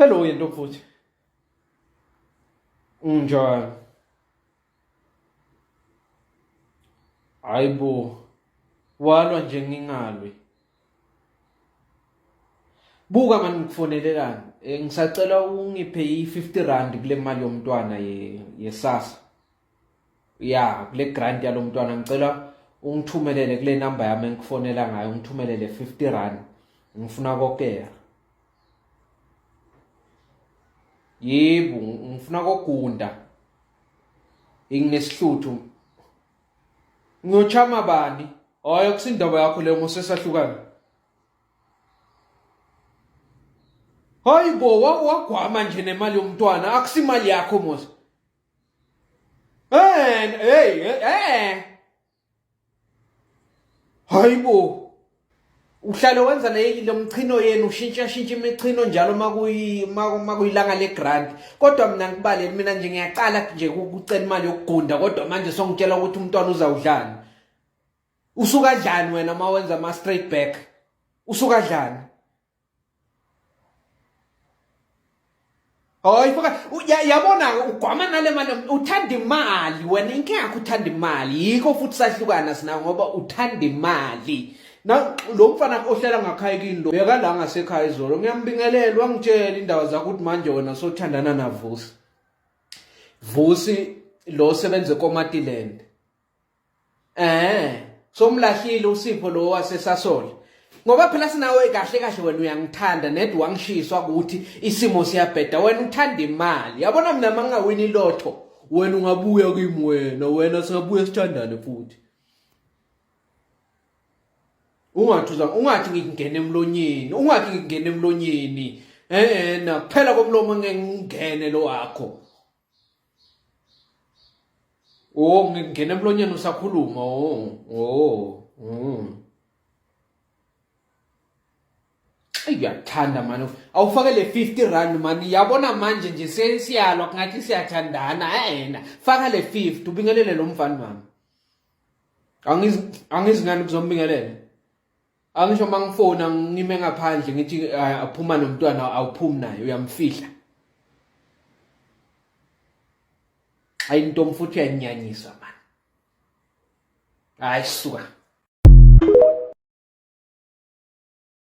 Hello yento futhi. Unjani? Hayibo. Walwa nje ngingalwe. Buka manje ngikufonelelana. Ngisacela ungiphe i50 rand kule mali yomntwana yesasa. Ya, kule grant yalo mntwana ngicela ungithumelele kule number yami engikufonela ngayo ungithumelele 50 rand. Ngifuna kokera. Yebo, ngifuna kokugunda. Inginesihluthu. Ngochama bani? Hayi kusindaba yakho le ngosesahlukana. Hayibo wagwama nje nemali yomntwana akusimali yakho mos. Hey. Hayibo. Uhlale wenza le mchino yenu ushintsha imichino njalo makuyilanga legrant kodwa mina ngibale mina nje ngiyaqala nje ukucela imali yokugunda kodwa manje songitshela ukuthi umntwana uzawudlani. Usuka dlani wena mawenza ama straight back? Usuka dlani? Hayi yabona ugwama nale mali uthanda imali wena inkinga yakho uthanda imali yikho futhi sahlukana sina ngoba uthanda imali. Na lo mfana ohlala ngakhaya kindo beka la ngasekhaya izolo ngiyambingelela wangitshela indawo zakho ukuthi manje wena sothandana na Vusi lo sebenze eKomatiland somlahlile uSipho lo wasesasole ngoba phela sinawe kahle wena uyangithanda nedwa wangishiswa ukuthi isimo siyabheda wena uthanda imali yabona mina mangawini lotho wena ungabuya kimi wena singabuya sithandane futhi. Ungathi ngingene emlonyeni na kuphela komlomo ngingene lo wakho. Ngingene emlonyeni usakhuluma Ngiyathanda manje awufake le 50 rand mani yabona manje nje sesiyalwa ngathi siyathandana faka le 50 ubingelele lo mfana mama. Angizingani kuzombingelela. Angisho mangifona ngime ngaphandle ngithi aphuma nomntwana awuphumi naye uyamfihla. Hayi into mfuthi uyanyanyisa man. Hayi suka.